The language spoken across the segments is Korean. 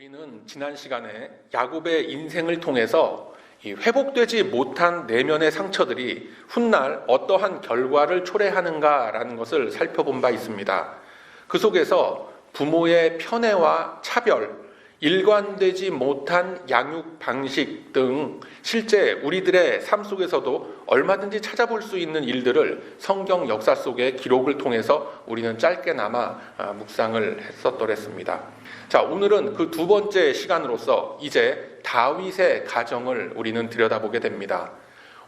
우리는 지난 시간에 야곱의 인생을 통해서 이 회복되지 못한 내면의 상처들이 훗날 어떠한 결과를 초래하는가라는 것을 살펴본 바 있습니다. 그 속에서 부모의 편애와 차별, 일관되지 못한 양육 방식 등 실제 우리들의 삶 속에서도 얼마든지 찾아볼 수 있는 일들을 성경 역사 속의 기록을 통해서 우리는 짧게나마 묵상을 했었더랬습니다. 자, 오늘은 그 두 번째 시간으로서 이제 다윗의 가정을 우리는 들여다보게 됩니다.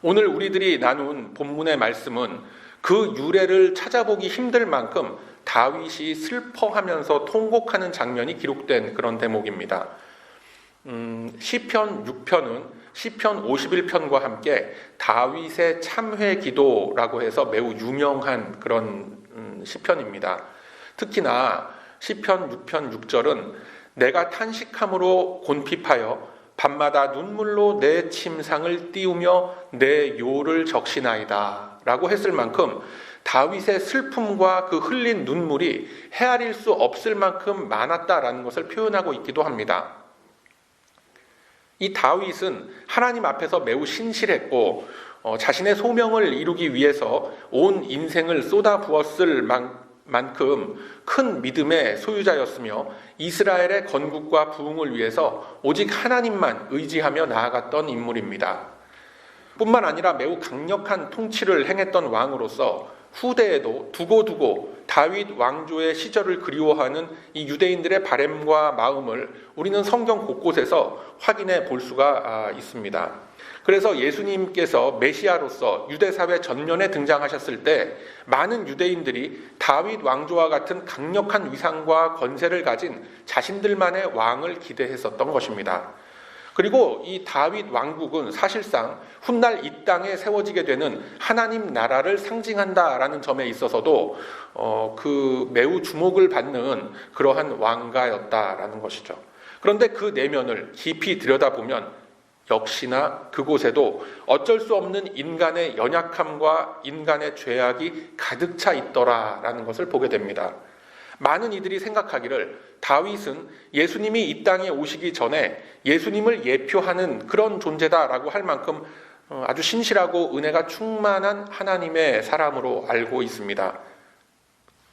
오늘 우리들이 나눈 본문의 말씀은 그 유래를 찾아보기 힘들 만큼 다윗이 슬퍼하면서 통곡하는 장면이 기록된 그런 대목입니다. 시편 6편은 시편 51편과 함께 다윗의 참회 기도라고 해서 매우 유명한 그런 시편입니다. 특히나 시편 6편 6절은 내가 탄식함으로 곤핍하여 밤마다 눈물로 내 침상을 띄우며 내 요를 적시나이다 라고 했을 만큼 다윗의 슬픔과 그 흘린 눈물이 헤아릴 수 없을 만큼 많았다라는 것을 표현하고 있기도 합니다. 이 다윗은 하나님 앞에서 매우 신실했고 자신의 소명을 이루기 위해서 온 인생을 쏟아부었을 만큼 큰 믿음의 소유자였으며 이스라엘의 건국과 부흥을 위해서 오직 하나님만 의지하며 나아갔던 인물입니다. 뿐만 아니라 매우 강력한 통치를 행했던 왕으로서 후대에도 두고두고 다윗 왕조의 시절을 그리워하는 이 유대인들의 바램과 마음을 우리는 성경 곳곳에서 확인해 볼 수가 있습니다. 그래서 예수님께서 메시아로서 유대사회 전면에 등장하셨을 때 많은 유대인들이 다윗 왕조와 같은 강력한 위상과 권세를 가진 자신들만의 왕을 기대했었던 것입니다. 그리고 이 다윗 왕국은 사실상 훗날 이 땅에 세워지게 되는 하나님 나라를 상징한다라는 점에 있어서도 그 매우 주목을 받는 그러한 왕가였다라는 것이죠. 그런데 그 내면을 깊이 들여다보면 역시나 그곳에도 어쩔 수 없는 인간의 연약함과 인간의 죄악이 가득 차 있더라라는 것을 보게 됩니다. 많은 이들이 생각하기를 다윗은 예수님이 이 땅에 오시기 전에 예수님을 예표하는 그런 존재다라고 할 만큼 아주 신실하고 은혜가 충만한 하나님의 사람으로 알고 있습니다.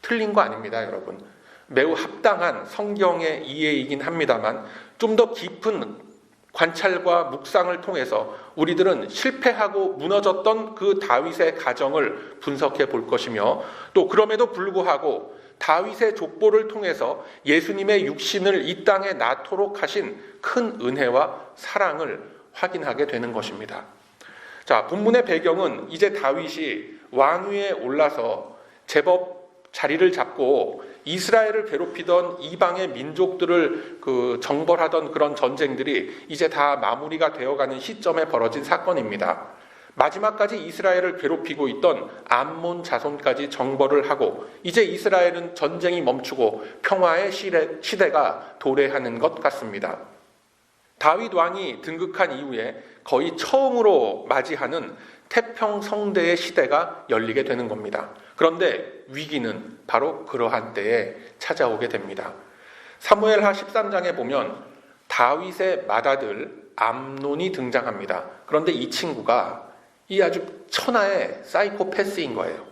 틀린 거 아닙니다, 여러분. 매우 합당한 성경의 이해이긴 합니다만 좀 더 깊은 관찰과 묵상을 통해서 우리들은 실패하고 무너졌던 그 다윗의 가정을 분석해 볼 것이며 또 그럼에도 불구하고 다윗의 족보를 통해서 예수님의 육신을 이 땅에 낳도록 하신 큰 은혜와 사랑을 확인하게 되는 것입니다. 자, 본문의 배경은 이제 다윗이 왕위에 올라서 제법 자리를 잡고 이스라엘을 괴롭히던 이방의 민족들을 정벌하던 그런 전쟁들이 이제 다 마무리가 되어가는 시점에 벌어진 사건입니다. 마지막까지 이스라엘을 괴롭히고 있던 암몬 자손까지 정벌을 하고 이제 이스라엘은 전쟁이 멈추고 평화의 시대가 도래하는 것 같습니다. 다윗 왕이 등극한 이후에 거의 처음으로 맞이하는 태평성대의 시대가 열리게 되는 겁니다. 그런데 위기는 바로 그러한 때에 찾아오게 됩니다. 사무엘하 13장에 보면 다윗의 맏아들 암논이 등장합니다. 그런데 이 친구가 이 아주 천하의 사이코패스인 거예요.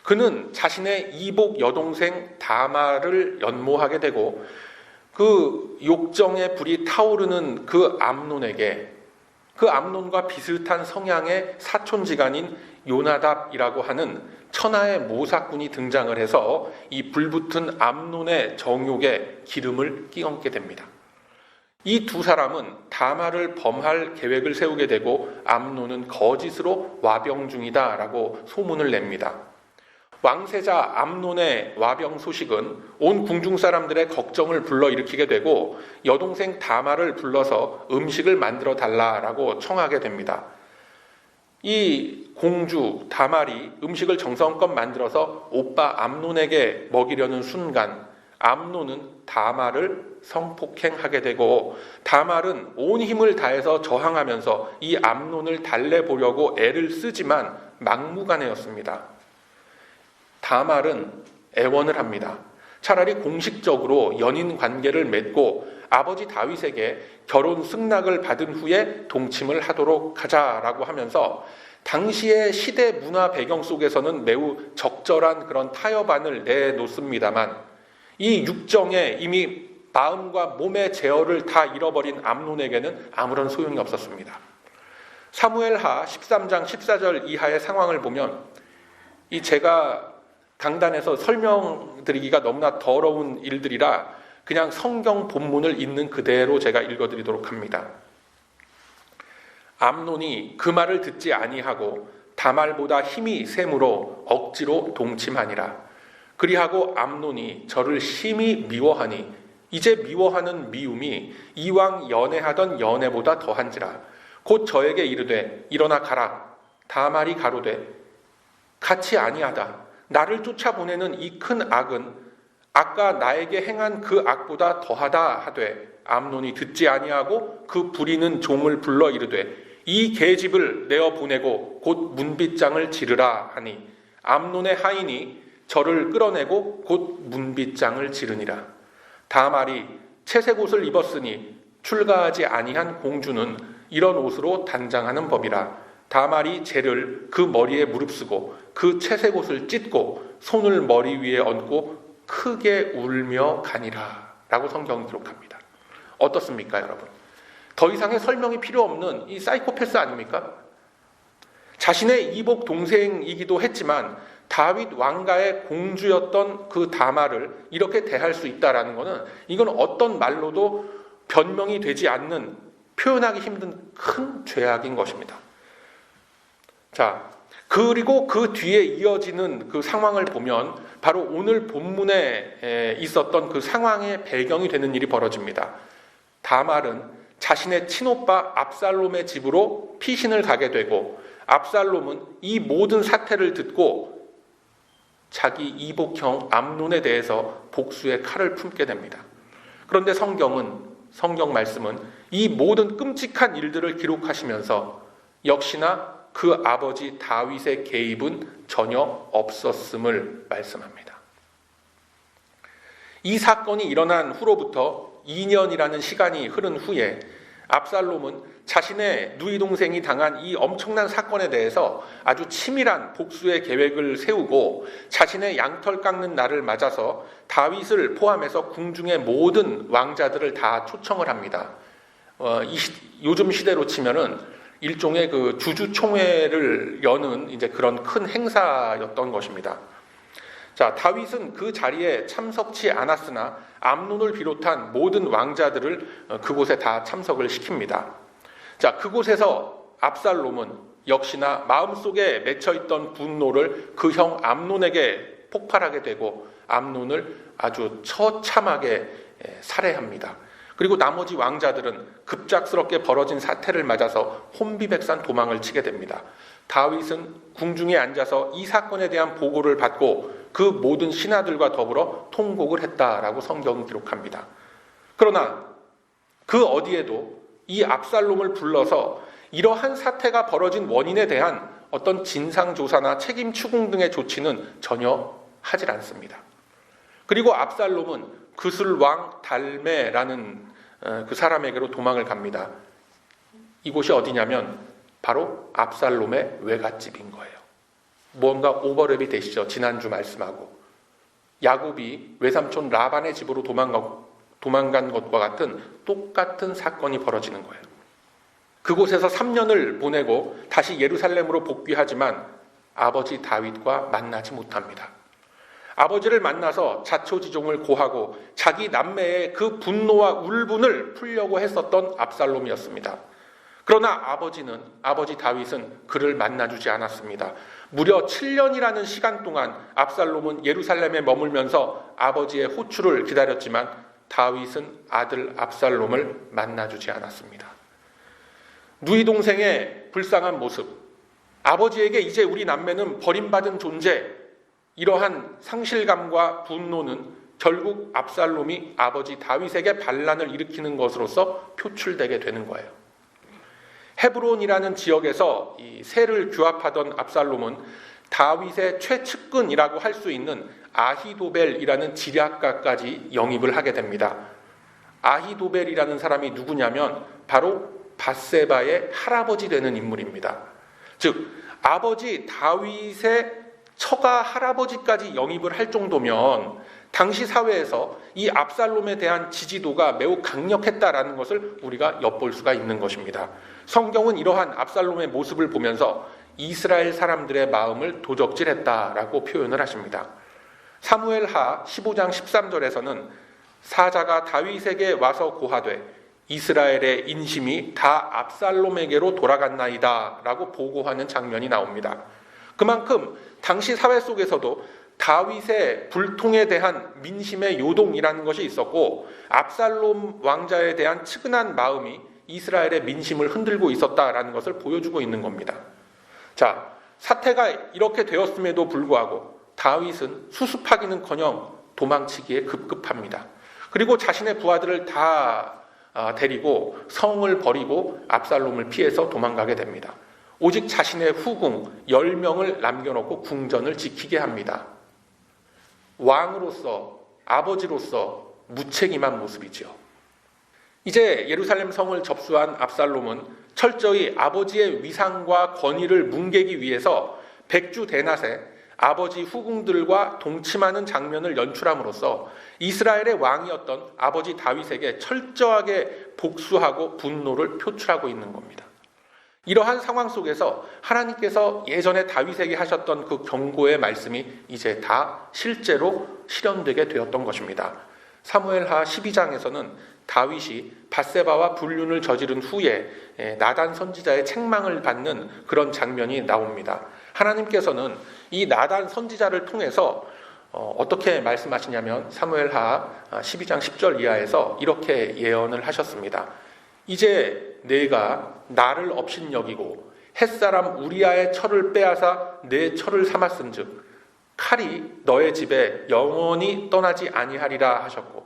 그는 자신의 이복 여동생 다말을 연모하게 되고 그 욕정의 불이 타오르는 그 암논에게 그 암논과 비슷한 성향의 사촌지간인 요나답이라고 하는 천하의 모사꾼이 등장을 해서 이 불붙은 암논의 정욕에 기름을 끼얹게 됩니다. 이 두 사람은 다말을 범할 계획을 세우게 되고 암논은 거짓으로 와병 중이다라고 소문을 냅니다. 왕세자 암논의 와병 소식은 온 궁중 사람들의 걱정을 불러일으키게 되고 여동생 다말을 불러서 음식을 만들어 달라라고 청하게 됩니다. 이 공주 다말이 음식을 정성껏 만들어서 오빠 암논에게 먹이려는 순간 암논은 다말을 성폭행하게 되고 다말은 온 힘을 다해서 저항하면서 이 암논을 달래보려고 애를 쓰지만 막무가내였습니다. 다말은 애원을 합니다. 차라리 공식적으로 연인 관계를 맺고 아버지 다윗에게 결혼 승낙을 받은 후에 동침을 하도록 하자라고 하면서 당시의 시대 문화 배경 속에서는 매우 적절한 그런 타협안을 내놓습니다만 이 육정에 이미 마음과 몸의 제어를 다 잃어버린 암논에게는 아무런 소용이 없었습니다. 사무엘하 13장 14절 이하의 상황을 보면 이 제가 강단에서 설명드리기가 너무나 더러운 일들이라 그냥 성경 본문을 있는 그대로 제가 읽어드리도록 합니다. 암논이 그 말을 듣지 아니하고 다말보다 힘이 셈으로 억지로 동침하니라. 그리하고 암논이 저를 심히 미워하니 이제 미워하는 미움이 이왕 연애하던 연애보다 더한지라. 곧 저에게 이르되 일어나 가라. 다말이 가로되 같이 아니하다. 나를 쫓아보내는 이 큰 악은 아까 나에게 행한 그 악보다 더하다 하되 암논이 듣지 아니하고 그 부리는 종을 불러 이르되 이 계집을 내어 보내고 곧 문빗장을 지르라 하니 암논의 하인이 저를 끌어내고 곧 문빗장을 지르니라. 다말이 채색 옷을 입었으니 출가하지 아니한 공주는 이런 옷으로 단장하는 법이라. 다말이 쟤를 그 머리에 무릅쓰고 그 채색 옷을 찢고 손을 머리 위에 얹고 크게 울며 가니라 라고 성경이 기록합니다. 어떻습니까 여러분? 더 이상의 설명이 필요 없는 이 사이코패스 아닙니까? 자신의 이복 동생이기도 했지만 다윗 왕가의 공주였던 그 다말을 이렇게 대할 수 있다라는 것은 이건 어떤 말로도 변명이 되지 않는, 표현하기 힘든 큰 죄악인 것입니다. 자, 그리고 그 뒤에 이어지는 그 상황을 보면 바로 오늘 본문에 있었던 그 상황의 배경이 되는 일이 벌어집니다. 다말은 자신의 친오빠 압살롬의 집으로 피신을 가게 되고 압살롬은 이 모든 사태를 듣고 자기 이복형 암논에 대해서 복수의 칼을 품게 됩니다. 그런데 성경 말씀은 이 모든 끔찍한 일들을 기록하시면서 역시나 그 아버지 다윗의 개입은 전혀 없었음을 말씀합니다. 이 사건이 일어난 후로부터 2년이라는 시간이 흐른 후에 압살롬은 자신의 누이 동생이 당한 이 엄청난 사건에 대해서 아주 치밀한 복수의 계획을 세우고 자신의 양털 깎는 날을 맞아서 다윗을 포함해서 궁중의 모든 왕자들을 다 초청을 합니다. 요즘 시대로 치면은 일종의 그 주주총회를 여는 이제 그런 큰 행사였던 것입니다. 자, 다윗은 그 자리에 참석치 않았으나 암논을 비롯한 모든 왕자들을 그곳에 다 참석을 시킵니다. 자, 그곳에서 압살롬은 역시나 마음속에 맺혀있던 분노를 그 형 암논에게 폭발하게 되고 암논을 아주 처참하게 살해합니다. 그리고 나머지 왕자들은 급작스럽게 벌어진 사태를 맞아서 혼비백산 도망을 치게 됩니다. 다윗은 궁중에 앉아서 이 사건에 대한 보고를 받고 그 모든 신하들과 더불어 통곡을 했다라고 성경은 기록합니다. 그러나 그 어디에도 이 압살롬을 불러서 이러한 사태가 벌어진 원인에 대한 어떤 진상조사나 책임 추궁 등의 조치는 전혀 하질 않습니다. 그리고 압살롬은 그술왕 달메라는 그 사람에게로 도망을 갑니다. 이곳이 어디냐면 바로 압살롬의 외갓집인 거예요. 뭔가 오버랩이 되시죠? 지난주 말씀하고 야곱이 외삼촌 라반의 집으로 도망간 것과 같은 똑같은 사건이 벌어지는 거예요. 그곳에서 3년을 보내고 다시 예루살렘으로 복귀하지만 아버지 다윗과 만나지 못합니다. 아버지를 만나서 자초지종을 고하고 자기 남매의 그 분노와 울분을 풀려고 했었던 압살롬이었습니다. 그러나 아버지 다윗은 그를 만나주지 않았습니다. 무려 7년이라는 시간 동안 압살롬은 예루살렘에 머물면서 아버지의 호출을 기다렸지만 다윗은 아들 압살롬을 만나주지 않았습니다. 누이 동생의 불쌍한 모습, 아버지에게 이제 우리 남매는 버림받은 존재, 이러한 상실감과 분노는 결국 압살롬이 아버지 다윗에게 반란을 일으키는 것으로서 표출되게 되는 거예요. 헤브론이라는 지역에서 이 세를 규합하던 압살롬은 다윗의 최측근이라고 할 수 있는 아히도벨이라는 지략가까지 영입을 하게 됩니다. 아히도벨이라는 사람이 누구냐면 바로 밧세바의 할아버지 되는 인물입니다. 즉 아버지 다윗의 처가 할아버지까지 영입을 할 정도면 당시 사회에서 이 압살롬에 대한 지지도가 매우 강력했다라는 것을 우리가 엿볼 수가 있는 것입니다. 성경은 이러한 압살롬의 모습을 보면서 이스라엘 사람들의 마음을 도적질했다라고 표현을 하십니다. 사무엘하 15장 13절에서는 사자가 다윗에게 와서 고하되 이스라엘의 인심이 다 압살롬에게로 돌아갔나이다 라고 보고하는 장면이 나옵니다. 그만큼 당시 사회 속에서도 다윗의 불통에 대한 민심의 요동이라는 것이 있었고 압살롬 왕자에 대한 측은한 마음이 이스라엘의 민심을 흔들고 있었다라는 것을 보여주고 있는 겁니다. 자, 사태가 이렇게 되었음에도 불구하고 다윗은 수습하기는커녕 도망치기에 급급합니다. 그리고 자신의 부하들을 다 데리고 성을 버리고 압살롬을 피해서 도망가게 됩니다. 오직 자신의 후궁 10명을 남겨놓고 궁전을 지키게 합니다. 왕으로서, 아버지로서 무책임한 모습이죠. 이제 예루살렘 성을 접수한 압살롬은 철저히 아버지의 위상과 권위를 뭉개기 위해서 백주 대낮에 아버지 후궁들과 동침하는 장면을 연출함으로써 이스라엘의 왕이었던 아버지 다윗에게 철저하게 복수하고 분노를 표출하고 있는 겁니다. 이러한 상황 속에서 하나님께서 예전에 다윗에게 하셨던 그 경고의 말씀이 이제 다 실제로 실현되게 되었던 것입니다. 사무엘하 12장에서는 다윗이 밧세바와 불륜을 저지른 후에 나단 선지자의 책망을 받는 그런 장면이 나옵니다. 하나님께서는 이 나단 선지자를 통해서 어떻게 말씀하시냐면 사무엘하 12장 10절 이하에서 이렇게 예언을 하셨습니다. 이제 내가 나를 업신여기고 햇사람 우리아의 철을 빼앗아 내 철을 삼았은즉 칼이 너의 집에 영원히 떠나지 아니하리라 하셨고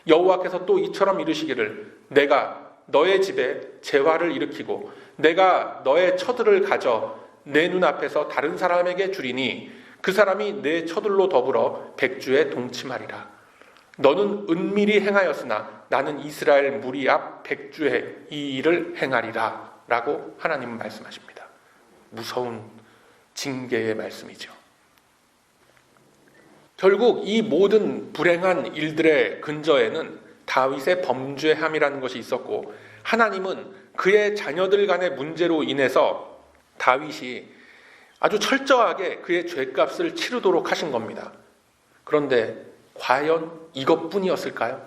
여호와께서 또 이처럼 이르시기를 내가 너의 집에 재화를 일으키고 내가 너의 처들을 가져 내 눈앞에서 다른 사람에게 주리니 그 사람이 내 처들로 더불어 백주에 동침하리라. 너는 은밀히 행하였으나 나는 이스라엘 무리 앞 백주에 이 일을 행하리라 라고 하나님은 말씀하십니다. 무서운 징계의 말씀이죠. 결국 이 모든 불행한 일들의 근저에는 다윗의 범죄함이라는 것이 있었고 하나님은 그의 자녀들 간의 문제로 인해서 다윗이 아주 철저하게 그의 죄값을 치르도록 하신 겁니다. 그런데 과연 이것뿐이었을까요?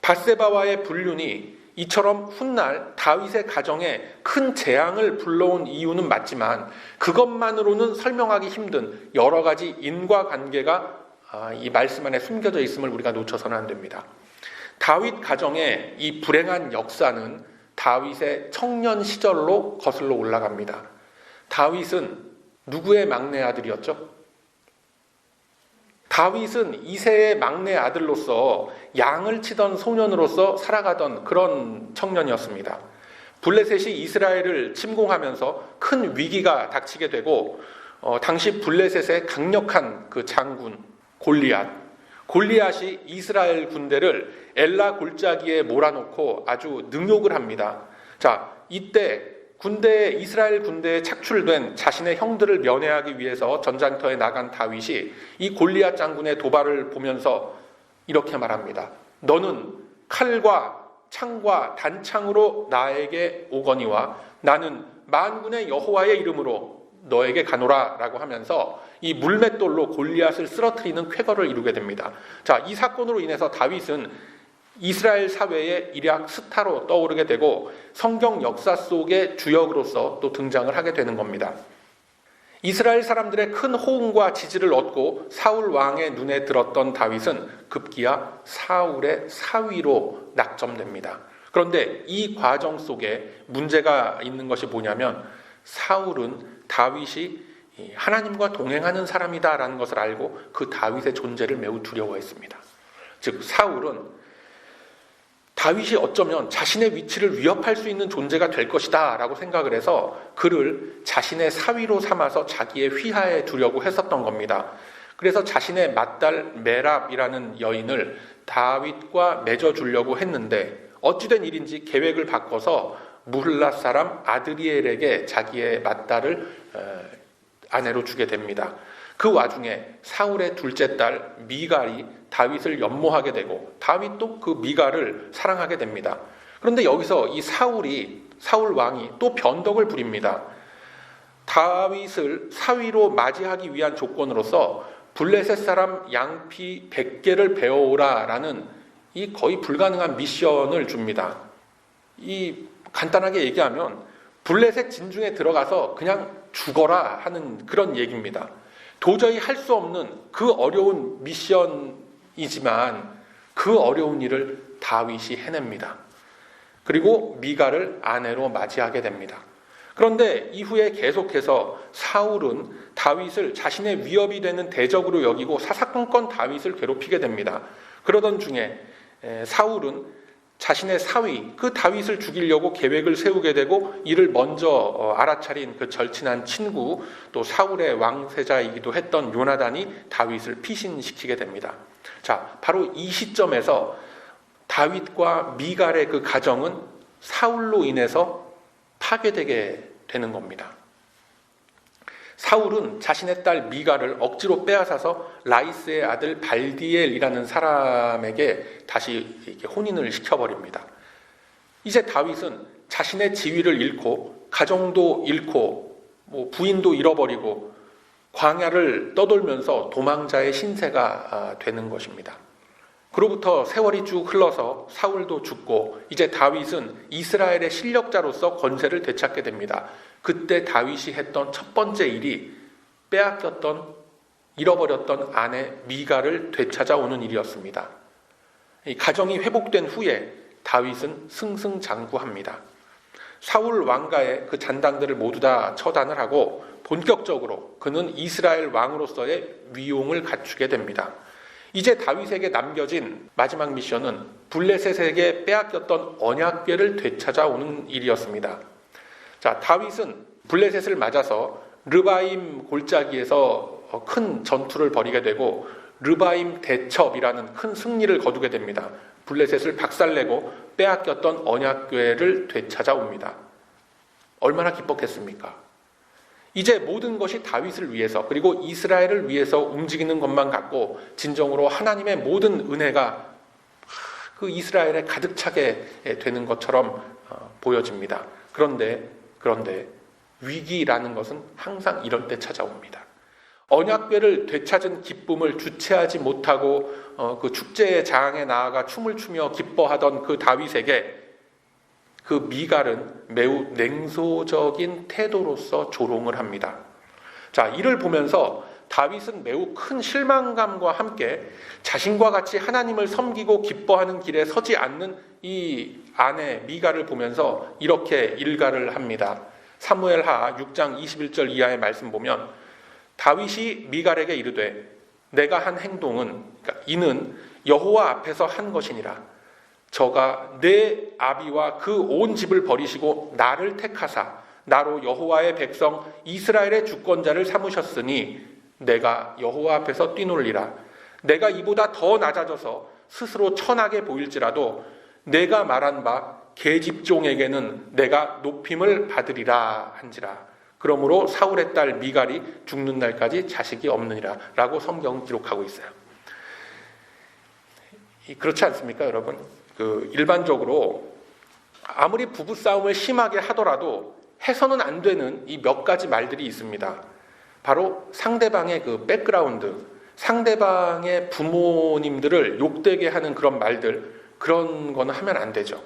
밧세바와의 불륜이 이처럼 훗날 다윗의 가정에 큰 재앙을 불러온 이유는 맞지만 그것만으로는 설명하기 힘든 여러 가지 인과관계가 이 말씀 안에 숨겨져 있음을 우리가 놓쳐서는 안 됩니다. 다윗 가정의 이 불행한 역사는 다윗의 청년 시절로 거슬러 올라갑니다. 다윗은 누구의 막내 아들이었죠? 다윗은 이새의 막내 아들로서 양을 치던 소년으로서 살아가던 그런 청년이었습니다. 블레셋이 이스라엘을 침공하면서 큰 위기가 닥치게 되고 당시 블레셋의 강력한 그 장군 골리앗이 이스라엘 군대를 엘라 골짜기에 몰아놓고 아주 능욕을 합니다. 자, 이때 이스라엘 군대에 착출된 자신의 형들을 면회하기 위해서 전장터에 나간 다윗이 이 골리앗 장군의 도발을 보면서 이렇게 말합니다. 너는 칼과 창과 단창으로 나에게 오거니와 나는 만군의 여호와의 이름으로 너에게 가노라 라고 하면서 이 물맷돌로 골리앗을 쓰러뜨리는 쾌거를 이루게 됩니다. 자, 이 사건으로 인해서 다윗은 이스라엘 사회의 일약 스타로 떠오르게 되고 성경 역사 속의 주역으로서 또 등장을 하게 되는 겁니다. 이스라엘 사람들의 큰 호응과 지지를 얻고 사울 왕의 눈에 들었던 다윗은 급기야 사울의 사위로 낙점됩니다. 그런데 이 과정 속에 문제가 있는 것이 뭐냐면 사울은 다윗이 하나님과 동행하는 사람이다라는 것을 알고 그 다윗의 존재를 매우 두려워했습니다. 즉 사울은 다윗이 어쩌면 자신의 위치를 위협할 수 있는 존재가 될 것이다 라고 생각을 해서 그를 자신의 사위로 삼아서 자기의 휘하에 두려고 했었던 겁니다. 그래서 자신의 맏딸 메랍이라는 여인을 다윗과 맺어주려고 했는데 어찌된 일인지 계획을 바꿔서 무흘랏 사람 아드리엘에게 자기의 맏딸을 아내로 주게 됩니다. 그 와중에 사울의 둘째 딸 미갈이 다윗을 연모하게 되고 다윗도 그 미갈을 사랑하게 됩니다. 그런데 여기서 이 사울 왕이 또 변덕을 부립니다. 다윗을 사위로 맞이하기 위한 조건으로서 블레셋 사람 양피 100개를 베어오라라는 이 거의 불가능한 미션을 줍니다. 이 간단하게 얘기하면 블레셋 진중에 들어가서 그냥 죽어라 하는 그런 얘기입니다. 도저히 할 수 없는 그 어려운 미션이지만 그 어려운 일을 다윗이 해냅니다. 그리고 미갈을 아내로 맞이하게 됩니다. 그런데 이후에 계속해서 사울은 다윗을 자신의 위협이 되는 대적으로 여기고 사사건건 다윗을 괴롭히게 됩니다. 그러던 중에 사울은 자신의 사위 그 다윗을 죽이려고 계획을 세우게 되고 이를 먼저 알아차린 그 절친한 친구 또 사울의 왕세자이기도 했던 요나단이 다윗을 피신시키게 됩니다. 자, 바로 이 시점에서 다윗과 미갈의 그 가정은 사울로 인해서 파괴되게 되는 겁니다. 사울은 자신의 딸 미갈을 억지로 빼앗아서 라이스의 아들 발디엘이라는 사람에게 다시 이렇게 혼인을 시켜버립니다. 이제 다윗은 자신의 지위를 잃고 가정도 잃고 부인도 잃어버리고 광야를 떠돌면서 도망자의 신세가 되는 것입니다. 그로부터 세월이 쭉 흘러서 사울도 죽고 이제 다윗은 이스라엘의 실력자로서 권세를 되찾게 됩니다. 그때 다윗이 했던 첫 번째 일이 잃어버렸던 아내 미갈을 되찾아오는 일이었습니다. 이 가정이 회복된 후에 다윗은 승승장구합니다. 사울 왕가의 그 잔당들을 모두 다 처단을 하고 본격적으로 그는 이스라엘 왕으로서의 위용을 갖추게 됩니다. 이제 다윗에게 남겨진 마지막 미션은 블레셋에게 빼앗겼던 언약궤를 되찾아오는 일이었습니다. 자, 다윗은 블레셋을 맞아서 르바임 골짜기에서 큰 전투를 벌이게 되고 르바임 대첩이라는 큰 승리를 거두게 됩니다. 블레셋을 박살내고 빼앗겼던 언약궤를 되찾아옵니다. 얼마나 기뻤겠습니까? 이제 모든 것이 다윗을 위해서 그리고 이스라엘을 위해서 움직이는 것만 같고 진정으로 하나님의 모든 은혜가 그 이스라엘에 가득 차게 되는 것처럼 보여집니다. 그런데 위기라는 것은 항상 이럴 때 찾아옵니다. 언약궤를 되찾은 기쁨을 주체하지 못하고 그 축제의 장에 나아가 춤을 추며 기뻐하던 그 다윗에게 그 미갈은 매우 냉소적인 태도로서 조롱을 합니다. 자, 이를 보면서 다윗은 매우 큰 실망감과 함께 자신과 같이 하나님을 섬기고 기뻐하는 길에 서지 않는 이 아내 미갈을 보면서 이렇게 일갈을 합니다. 사무엘하 6장 21절 이하의 말씀 보면 다윗이 미갈에게 이르되 내가 한 행동은 그러니까 이는 여호와 앞에서 한 것이니라. 저가 내 아비와 그 온 집을 버리시고 나를 택하사 나로 여호와의 백성 이스라엘의 주권자를 삼으셨으니 내가 여호와 앞에서 뛰놀리라. 내가 이보다 더 낮아져서 스스로 천하게 보일지라도 내가 말한 바 계집종에게는 내가 높임을 받으리라 한지라. 그러므로 사울의 딸 미갈이 죽는 날까지 자식이 없느니라 라고 성경은 기록하고 있어요. 그렇지 않습니까, 여러분? 일반적으로 아무리 부부싸움을 심하게 하더라도 해서는 안 되는 이 몇 가지 말들이 있습니다. 바로 상대방의 그 백그라운드, 상대방의 부모님들을 욕되게 하는 그런 말들, 그런 거는 하면 안 되죠.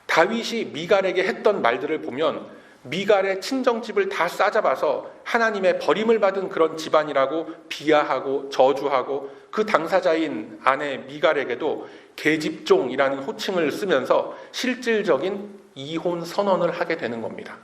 다윗이 미갈에게 했던 말들을 보면 미갈의 친정집을 다 싸잡아서 하나님의 버림을 받은 그런 집안이라고 비하하고 저주하고 그 당사자인 아내 미갈에게도 계집종이라는 호칭을 쓰면서 실질적인 이혼 선언을 하게 되는 겁니다.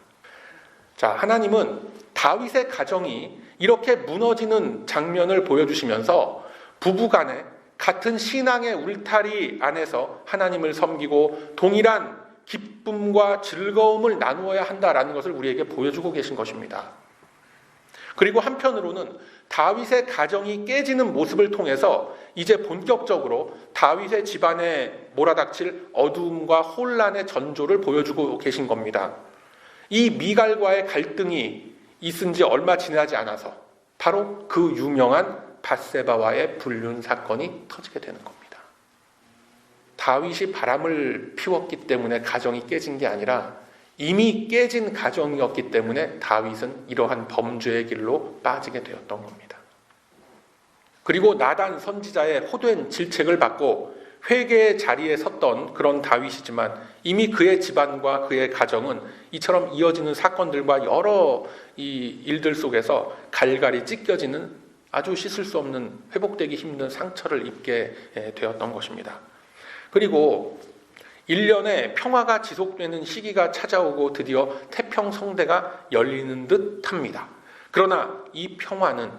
자, 하나님은 다윗의 가정이 이렇게 무너지는 장면을 보여주시면서 부부간에 같은 신앙의 울타리 안에서 하나님을 섬기고 동일한 기쁨과 즐거움을 나누어야 한다라는 것을 우리에게 보여주고 계신 것입니다. 그리고 한편으로는 다윗의 가정이 깨지는 모습을 통해서 이제 본격적으로 다윗의 집안에 몰아닥칠 어두움과 혼란의 전조를 보여주고 계신 겁니다. 이 미갈과의 갈등이 있은 지 얼마 지나지 않아서 바로 그 유명한 밧세바와의 불륜 사건이 터지게 되는 겁니다. 다윗이 바람을 피웠기 때문에 가정이 깨진 게 아니라 이미 깨진 가정이었기 때문에 다윗은 이러한 범죄의 길로 빠지게 되었던 겁니다. 그리고 나단 선지자의 호된 질책을 받고 회개의 자리에 섰던 그런 다윗이지만 이미 그의 집안과 그의 가정은 이처럼 이어지는 사건들과 여러 이 일들 속에서 갈갈이 찢겨지는 아주 씻을 수 없는 회복되기 힘든 상처를 입게 되었던 것입니다. 그리고 1년의 평화가 지속되는 시기가 찾아오고 드디어 태평성대가 열리는 듯 합니다. 그러나 이 평화는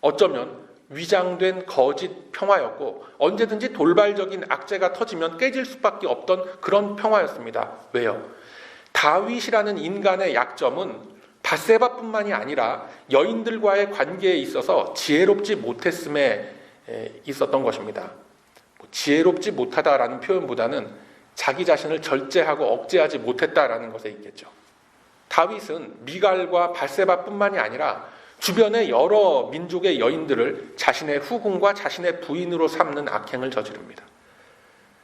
어쩌면 위장된 거짓 평화였고 언제든지 돌발적인 악재가 터지면 깨질 수밖에 없던 그런 평화였습니다. 왜요? 다윗이라는 인간의 약점은 밧세바뿐만이 아니라 여인들과의 관계에 있어서 지혜롭지 못했음에 있었던 것입니다. 지혜롭지 못하다라는 표현보다는 자기 자신을 절제하고 억제하지 못했다라는 것에 있겠죠. 다윗은 미갈과 밧세바뿐만이 아니라 주변의 여러 민족의 여인들을 자신의 후궁과 자신의 부인으로 삼는 악행을 저지릅니다.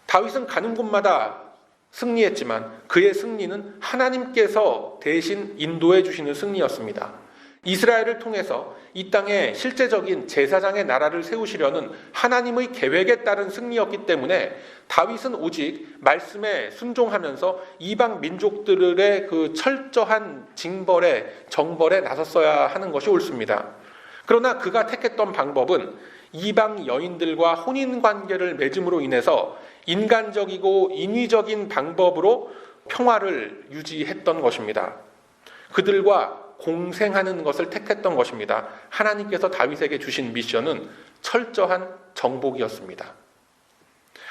다윗은 가는 곳마다 승리했지만 그의 승리는 하나님께서 대신 인도해 주시는 승리였습니다. 이스라엘을 통해서 이 땅에 실제적인 제사장의 나라를 세우시려는 하나님의 계획에 따른 승리였기 때문에 다윗은 오직 말씀에 순종하면서 이방 민족들의 그 철저한 정벌에 나섰어야 하는 것이 옳습니다. 그러나 그가 택했던 방법은 이방 여인들과 혼인관계를 맺음으로 인해서 인간적이고 인위적인 방법으로 평화를 유지했던 것입니다. 그들과 공생하는 것을 택했던 것입니다. 하나님께서 다윗에게 주신 미션은 철저한 정복이었습니다.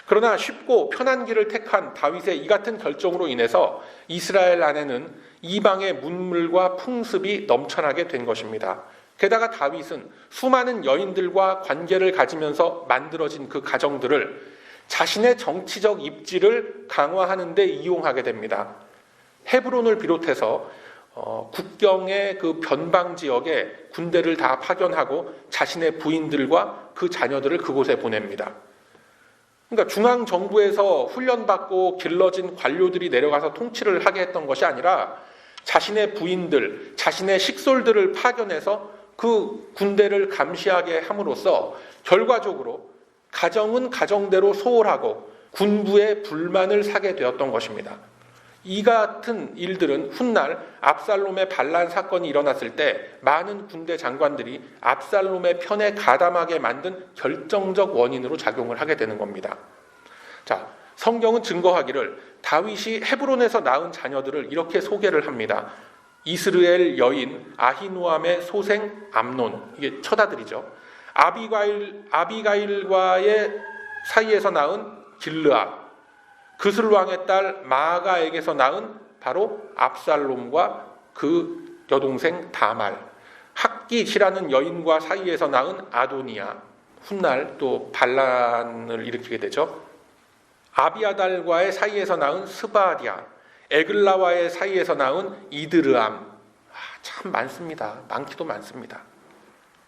그러나 쉽고 편한 길을 택한 다윗의 이 같은 결정으로 인해서 이스라엘 안에는 이방의 문물과 풍습이 넘쳐나게 된 것입니다. 게다가 다윗은 수많은 여인들과 관계를 가지면서 만들어진 그 가정들을 자신의 정치적 입지를 강화하는 데 이용하게 됩니다. 헤브론을 비롯해서 국경의 그 변방 지역에 군대를 다 파견하고 자신의 부인들과 그 자녀들을 그곳에 보냅니다. 그러니까 중앙정부에서 훈련받고 길러진 관료들이 내려가서 통치를 하게 했던 것이 아니라 자신의 부인들, 자신의 식솔들을 파견해서 그 군대를 감시하게 함으로써 결과적으로 가정은 가정대로 소홀하고 군부의 불만을 사게 되었던 것입니다. 이 같은 일들은 훗날 압살롬의 반란 사건이 일어났을 때 많은 군대 장관들이 압살롬의 편에 가담하게 만든 결정적 원인으로 작용을 하게 되는 겁니다. 자, 성경은 증거하기를 다윗이 헤브론에서 낳은 자녀들을 이렇게 소개를 합니다. 이스라엘 여인 아히노암의 소생 암논, 이게 처다들이죠. 아비가일과의 사이에서 낳은 길르앗, 그슬 왕의 딸 마아가에게서 낳은 바로 압살롬과 그 여동생 다말, 학깃이라는 여인과 사이에서 낳은 아도니아, 훗날 또 반란을 일으키게 되죠. 아비아달과의 사이에서 낳은 스바디아, 에글라와의 사이에서 낳은 이드르암. 참 많습니다. 많기도 많습니다.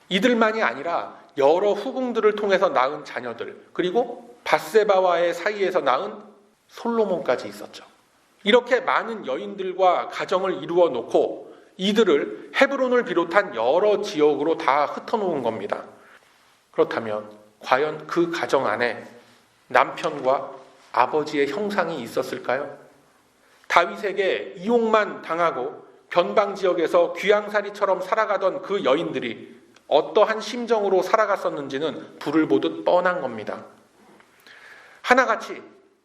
이들만이 아니라 여러 후궁들을 통해서 낳은 자녀들, 그리고 밧세바와의 사이에서 낳은 솔로몬까지 있었죠. 이렇게 많은 여인들과 가정을 이루어 놓고 이들을 헤브론을 비롯한 여러 지역으로 다 흩어놓은 겁니다. 그렇다면 과연 그 가정 안에 남편과 아버지의 형상이 있었을까요? 다윗에게 이용만 당하고 변방 지역에서 귀양살이처럼 살아가던 그 여인들이 어떠한 심정으로 살아갔었는지는 불을 보듯 뻔한 겁니다. 하나같이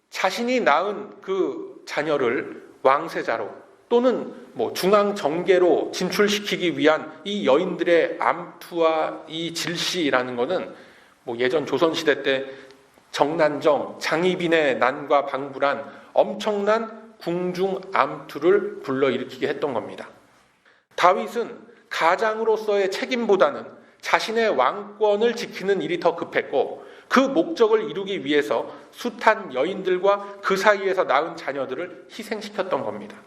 자신이 낳은 그 자녀를 왕세자로 또는 중앙 정계로 진출시키기 위한 이 여인들의 암투와 이 질시라는 것은 예전 조선시대 때 정난정, 장희빈의 난과 방불한 엄청난 궁중 암투를 불러일으키게 했던 겁니다. 다윗은 가장으로서의 책임보다는 자신의 왕권을 지키는 일이 더 급했고 그 목적을 이루기 위해서 숱한 여인들과 그 사이에서 낳은 자녀들을 희생시켰던 겁니다.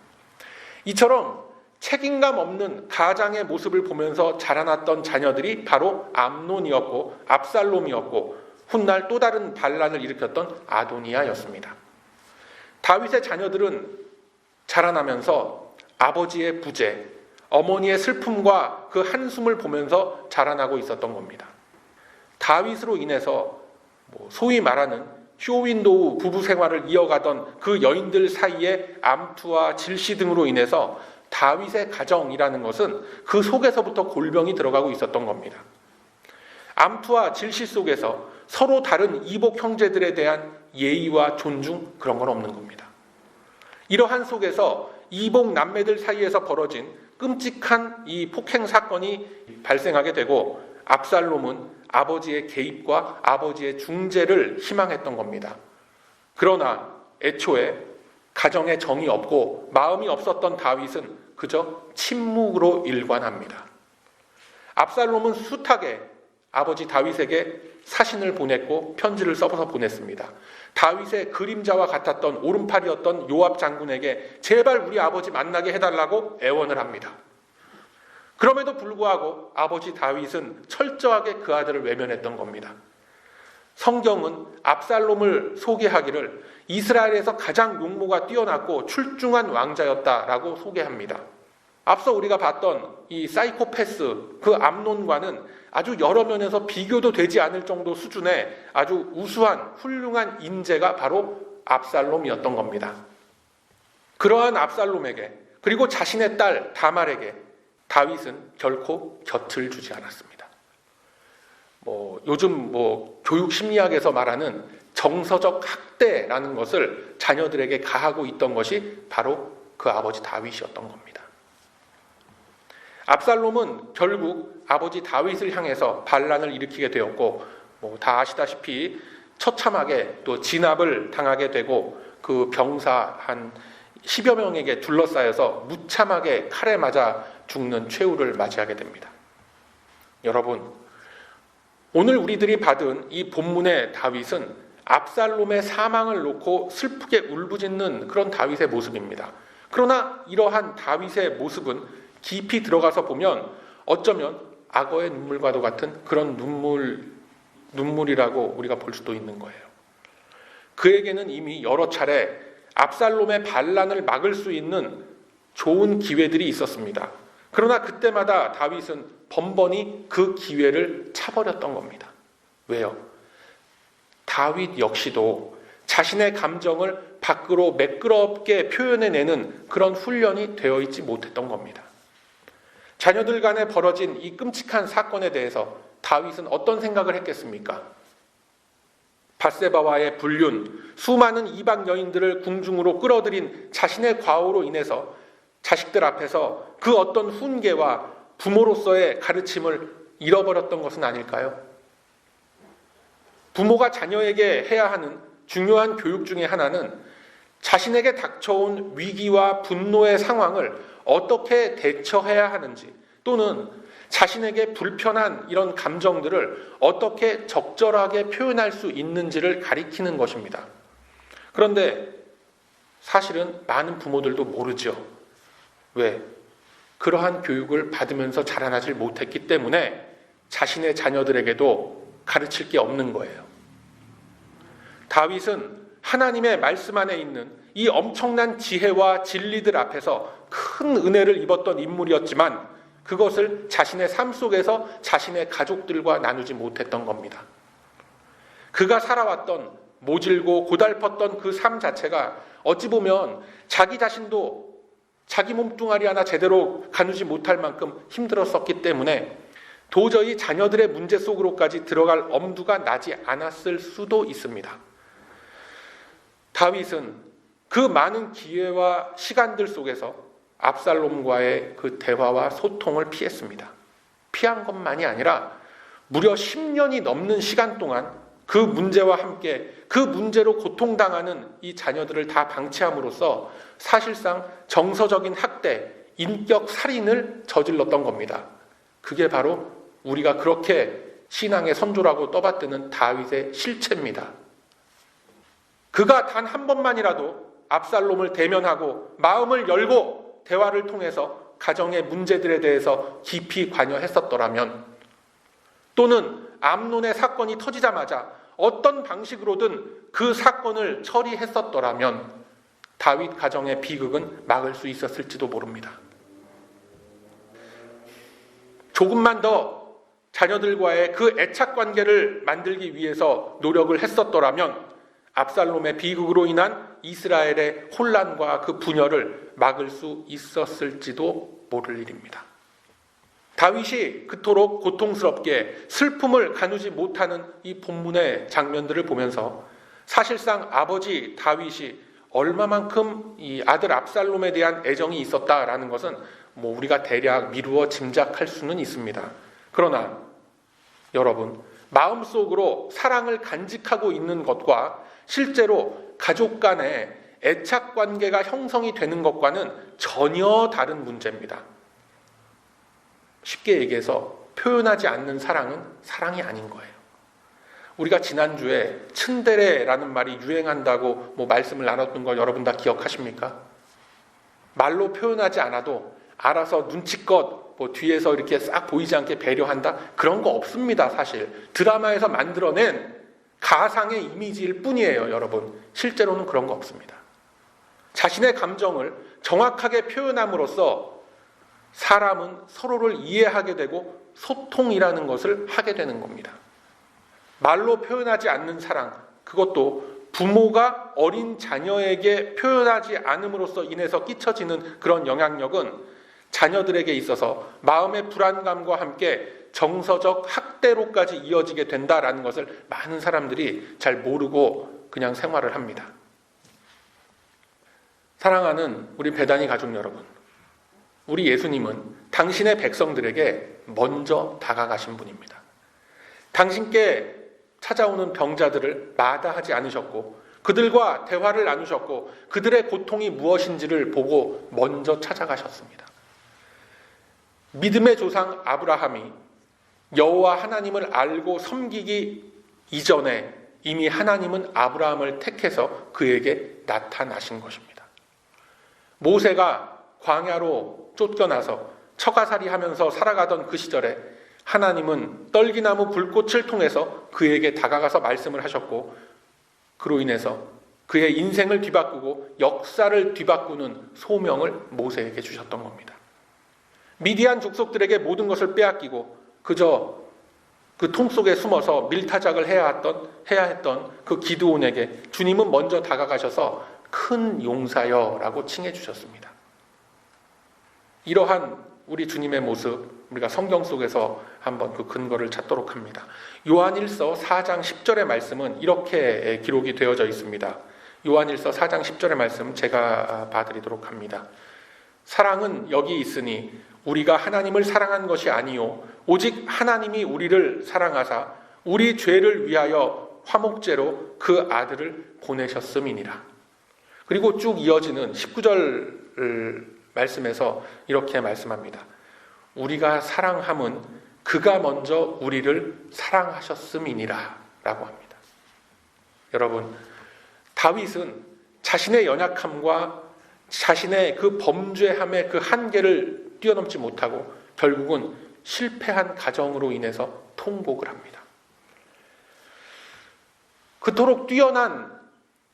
이처럼 책임감 없는 가장의 모습을 보면서 자라났던 자녀들이 바로 암논이었고 압살롬이었고 훗날 또 다른 반란을 일으켰던 아도니아였습니다. 다윗의 자녀들은 자라나면서 아버지의 부재, 어머니의 슬픔과 그 한숨을 보면서 자라나고 있었던 겁니다. 다윗으로 인해서 소위 말하는 쇼윈도우 부부 생활을 이어가던 그 여인들 사이의 암투와 질시 등으로 인해서 다윗의 가정이라는 것은 그 속에서부터 골병이 들어가고 있었던 겁니다. 암투와 질시 속에서 서로 다른 이복 형제들에 대한 예의와 존중, 그런 건 없는 겁니다. 이러한 속에서 이복 남매들 사이에서 벌어진 끔찍한 이 폭행 사건이 발생하게 되고 압살롬은 아버지의 개입과 아버지의 중재를 희망했던 겁니다. 그러나 애초에 가정에 정이 없고 마음이 없었던 다윗은 그저 침묵으로 일관합니다. 압살롬은 숱하게 아버지 다윗에게 사신을 보냈고 편지를 써서 보냈습니다. 다윗의 그림자와 같았던 오른팔이었던 요압 장군에게 제발 우리 아버지 만나게 해달라고 애원을 합니다. 그럼에도 불구하고 아버지 다윗은 철저하게 그 아들을 외면했던 겁니다. 성경은 압살롬을 소개하기를 이스라엘에서 가장 용모가 뛰어났고 출중한 왕자였다라고 소개합니다. 앞서 우리가 봤던 이 사이코패스, 그 암논과는 아주 여러 면에서 비교도 되지 않을 정도 수준의 아주 우수한 훌륭한 인재가 바로 압살롬이었던 겁니다. 그러한 압살롬에게 그리고 자신의 딸 다말에게 다윗은 결코 곁을 주지 않았습니다. 요즘 교육 심리학에서 말하는 정서적 학대라는 것을 자녀들에게 가하고 있던 것이 바로 그 아버지 다윗이었던 겁니다. 압살롬은 결국 아버지 다윗을 향해서 반란을 일으키게 되었고 다 아시다시피 처참하게 또 진압을 당하게 되고 그 병사 한 10여 명에게 둘러싸여서 무참하게 칼에 맞아 죽는 최후를 맞이하게 됩니다. 여러분, 오늘 우리들이 받은 이 본문의 다윗은 압살롬의 사망을 놓고 슬프게 울부짖는 그런 다윗의 모습입니다. 그러나 이러한 다윗의 모습은 깊이 들어가서 보면 어쩌면 악어의 눈물과도 같은 그런 눈물이라고 우리가 볼 수도 있는 거예요. 그에게는 이미 여러 차례 압살롬의 반란을 막을 수 있는 좋은 기회들이 있었습니다. 그러나 그때마다 다윗은 번번이 그 기회를 차버렸던 겁니다. 왜요? 다윗 역시도 자신의 감정을 밖으로 매끄럽게 표현해내는 그런 훈련이 되어 있지 못했던 겁니다. 자녀들 간에 벌어진 이 끔찍한 사건에 대해서 다윗은 어떤 생각을 했겠습니까? 밧세바와의 불륜, 수많은 이방 여인들을 궁중으로 끌어들인 자신의 과오로 인해서 자식들 앞에서 그 어떤 훈계와 부모로서의 가르침을 잃어버렸던 것은 아닐까요? 부모가 자녀에게 해야 하는 중요한 교육 중에 하나는 자신에게 닥쳐온 위기와 분노의 상황을 어떻게 대처해야 하는지, 또는 자신에게 불편한 이런 감정들을 어떻게 적절하게 표현할 수 있는지를 가리키는 것입니다. 그런데 사실은 많은 부모들도 모르죠. 왜? 그러한 교육을 받으면서 자라나질 못했기 때문에 자신의 자녀들에게도 가르칠 게 없는 거예요. 다윗은 하나님의 말씀 안에 있는 이 엄청난 지혜와 진리들 앞에서 큰 은혜를 입었던 인물이었지만 그것을 자신의 삶 속에서 자신의 가족들과 나누지 못했던 겁니다. 그가 살아왔던 모질고 고달팠던 그 삶 자체가 어찌 보면 자기 자신도 자기 몸뚱아리 하나 제대로 가누지 못할 만큼 힘들었었기 때문에 도저히 자녀들의 문제 속으로까지 들어갈 엄두가 나지 않았을 수도 있습니다. 다윗은 그 많은 기회와 시간들 속에서 압살롬과의 그 대화와 소통을 피했습니다. 피한 것만이 아니라 무려 10년이 넘는 시간 동안 그 문제와 함께 그 문제로 고통당하는 이 자녀들을 다 방치함으로써 사실상 정서적인 학대, 인격 살인을 저질렀던 겁니다. 그게 바로 우리가 그렇게 신앙의 선조라고 떠받드는 다윗의 실체입니다. 그가 단 한 번만이라도 압살롬을 대면하고 마음을 열고 대화를 통해서 가정의 문제들에 대해서 깊이 관여했었더라면, 또는 암논의 사건이 터지자마자 어떤 방식으로든 그 사건을 처리했었더라면 다윗 가정의 비극은 막을 수 있었을지도 모릅니다. 조금만 더 자녀들과의 그 애착 관계를 만들기 위해서 노력을 했었더라면 압살롬의 비극으로 인한 이스라엘의 혼란과 그 분열을 막을 수 있었을지도 모를 일입니다. 다윗이 그토록 고통스럽게 슬픔을 가누지 못하는 이 본문의 장면들을 보면서 사실상 아버지 다윗이 얼마만큼 이 아들 압살롬에 대한 애정이 있었다라는 것은 우리가 대략 미루어 짐작할 수는 있습니다. 그러나 여러분, 마음속으로 사랑을 간직하고 있는 것과 실제로 가족 간의 애착 관계가 형성이 되는 것과는 전혀 다른 문제입니다. 쉽게 얘기해서 표현하지 않는 사랑은 사랑이 아닌 거예요. 우리가 지난주에 츤데레라는 말이 유행한다고 말씀을 나눴던 걸 여러분 다 기억하십니까? 말로 표현하지 않아도 알아서 눈치껏 뒤에서 이렇게 싹 보이지 않게 배려한다? 그런 거 없습니다, 사실. 드라마에서 만들어낸 가상의 이미지일 뿐이에요, 여러분. 실제로는 그런 거 없습니다. 자신의 감정을 정확하게 표현함으로써 사람은 서로를 이해하게 되고 소통이라는 것을 하게 되는 겁니다. 말로 표현하지 않는 사랑, 그것도 부모가 어린 자녀에게 표현하지 않음으로써 인해서 끼쳐지는 그런 영향력은 자녀들에게 있어서 마음의 불안감과 함께 정서적 학대로까지 이어지게 된다라는 것을 많은 사람들이 잘 모르고 그냥 생활을 합니다. 사랑하는 우리 베다니 가족 여러분, 우리 예수님은 당신의 백성들에게 먼저 다가가신 분입니다. 당신께 찾아오는 병자들을 마다하지 않으셨고 그들과 대화를 나누셨고 그들의 고통이 무엇인지를 보고 먼저 찾아가셨습니다. 믿음의 조상 아브라함이 여호와 하나님을 알고 섬기기 이전에 이미 하나님은 아브라함을 택해서 그에게 나타나신 것입니다. 모세가 광야로 쫓겨나서 처가살이 하면서 살아가던 그 시절에 하나님은 떨기나무 불꽃을 통해서 그에게 다가가서 말씀을 하셨고 그로 인해서 그의 인생을 뒤바꾸고 역사를 뒤바꾸는 소명을 모세에게 주셨던 겁니다. 미디안 족속들에게 모든 것을 빼앗기고 그저 그 통 속에 숨어서 밀타작을 해야 했던 그 기드온에게 주님은 먼저 다가가셔서 큰 용사여라고 칭해 주셨습니다. 이러한 우리 주님의 모습, 우리가 성경 속에서 한번 그 근거를 찾도록 합니다. 요한일서 4장 10절의 말씀은 이렇게 기록이 되어져 있습니다. 요한일서 4장 10절의 말씀 제가 봐드리도록 합니다. 사랑은 여기 있으니 우리가 하나님을 사랑한 것이 아니요 오직 하나님이 우리를 사랑하사 우리 죄를 위하여 화목제로 그 아들을 보내셨음이니라. 그리고 쭉 이어지는 19절 말씀에서 이렇게 말씀합니다. 우리가 사랑함은 그가 먼저 우리를 사랑하셨음이니라 라고 합니다. 여러분, 다윗은 자신의 연약함과 자신의 그 범죄함의 그 한계를 뛰어넘지 못하고 결국은 실패한 가정으로 인해서 통곡을 합니다. 그토록 뛰어난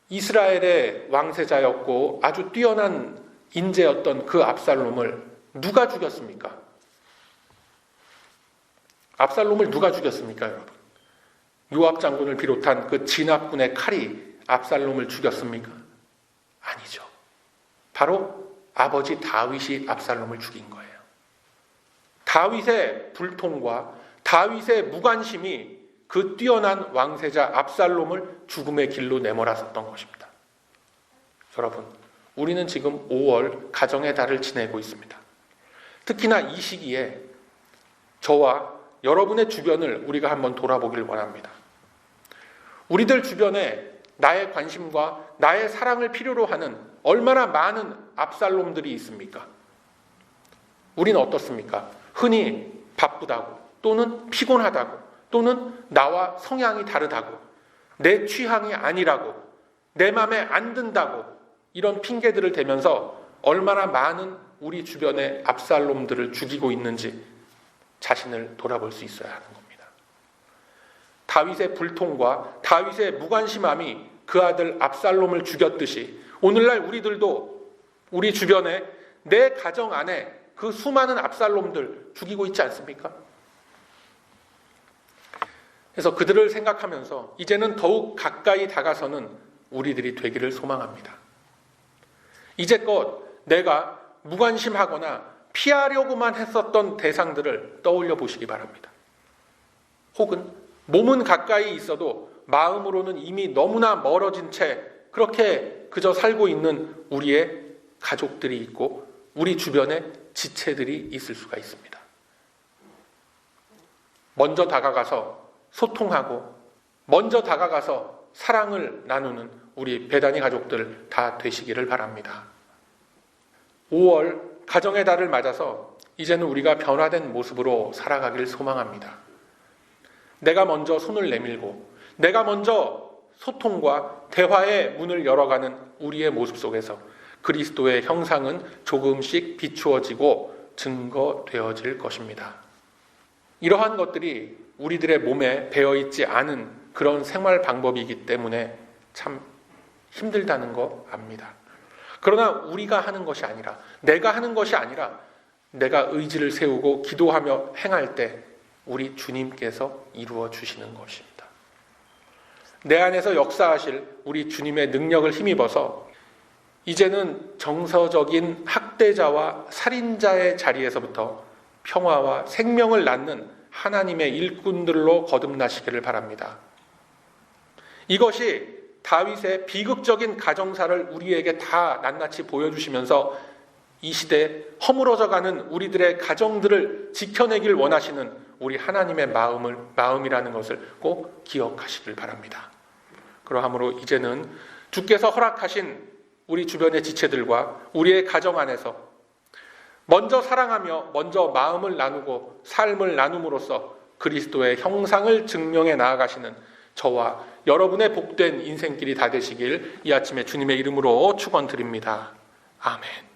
이스라엘의 왕세자였고 아주 뛰어난 인재였던 그 압살롬을 누가 죽였습니까? 압살롬을 누가 죽였습니까, 여러분? 요압 장군을 비롯한 그 진압군의 칼이 압살롬을 죽였습니까? 아니죠. 바로 아버지 다윗이 압살롬을 죽인 거예요. 다윗의 불통과 다윗의 무관심이 그 뛰어난 왕세자 압살롬을 죽음의 길로 내몰았었던 것입니다. 여러분, 우리는 지금 5월 가정의 달을 지내고 있습니다. 특히나 이 시기에 저와 여러분의 주변을 우리가 한번 돌아보길 원합니다. 우리들 주변에 나의 관심과 나의 사랑을 필요로 하는 얼마나 많은 압살롬들이 있습니까? 우리는 어떻습니까? 흔히 바쁘다고, 또는 피곤하다고, 또는 나와 성향이 다르다고, 내 취향이 아니라고, 내 맘에 안 든다고, 이런 핑계들을 대면서 얼마나 많은 우리 주변의 압살롬들을 죽이고 있는지 자신을 돌아볼 수 있어야 하는 겁니다. 다윗의 불통과 다윗의 무관심함이 그 아들 압살롬을 죽였듯이 오늘날 우리들도 우리 주변에 내 가정 안에 그 수많은 압살롬들 죽이고 있지 않습니까? 그래서 그들을 생각하면서 이제는 더욱 가까이 다가서는 우리들이 되기를 소망합니다. 이제껏 내가 무관심하거나 피하려고만 했었던 대상들을 떠올려 보시기 바랍니다. 혹은 몸은 가까이 있어도 마음으로는 이미 너무나 멀어진 채 그렇게 그저 살고 있는 우리의 가족들이 있고 우리 주변에 지체들이 있을 수가 있습니다. 먼저 다가가서 소통하고 먼저 다가가서 사랑을 나누는 우리 베다니 가족들 다 되시기를 바랍니다. 5월 가정의 달을 맞아서 이제는 우리가 변화된 모습으로 살아가길 소망합니다. 내가 먼저 손을 내밀고 내가 먼저 소통과 대화의 문을 열어가는 우리의 모습 속에서 그리스도의 형상은 조금씩 비추어지고 증거되어질 것입니다. 이러한 것들이 우리들의 몸에 배어있지 않은 그런 생활 방법이기 때문에 참 힘들다는 거 압니다. 그러나 우리가 하는 것이 아니라 내가 하는 것이 아니라 내가 의지를 세우고 기도하며 행할 때 우리 주님께서 이루어 주시는 것입니다. 내 안에서 역사하실 우리 주님의 능력을 힘입어서 이제는 정서적인 학대자와 살인자의 자리에서부터 평화와 생명을 낳는 하나님의 일꾼들로 거듭나시기를 바랍니다. 이것이 다윗의 비극적인 가정사를 우리에게 다 낱낱이 보여주시면서 이 시대에 허물어져가는 우리들의 가정들을 지켜내길 원하시는 우리 하나님의 마음이라는 것을 꼭 기억하시길 바랍니다. 그러므로 이제는 주께서 허락하신 우리 주변의 지체들과 우리의 가정 안에서 먼저 사랑하며 먼저 마음을 나누고 삶을 나눔으로써 그리스도의 형상을 증명해 나아가시는 저와 여러분의 복된 인생길이 다 되시길 이 아침에 주님의 이름으로 축원드립니다. 아멘.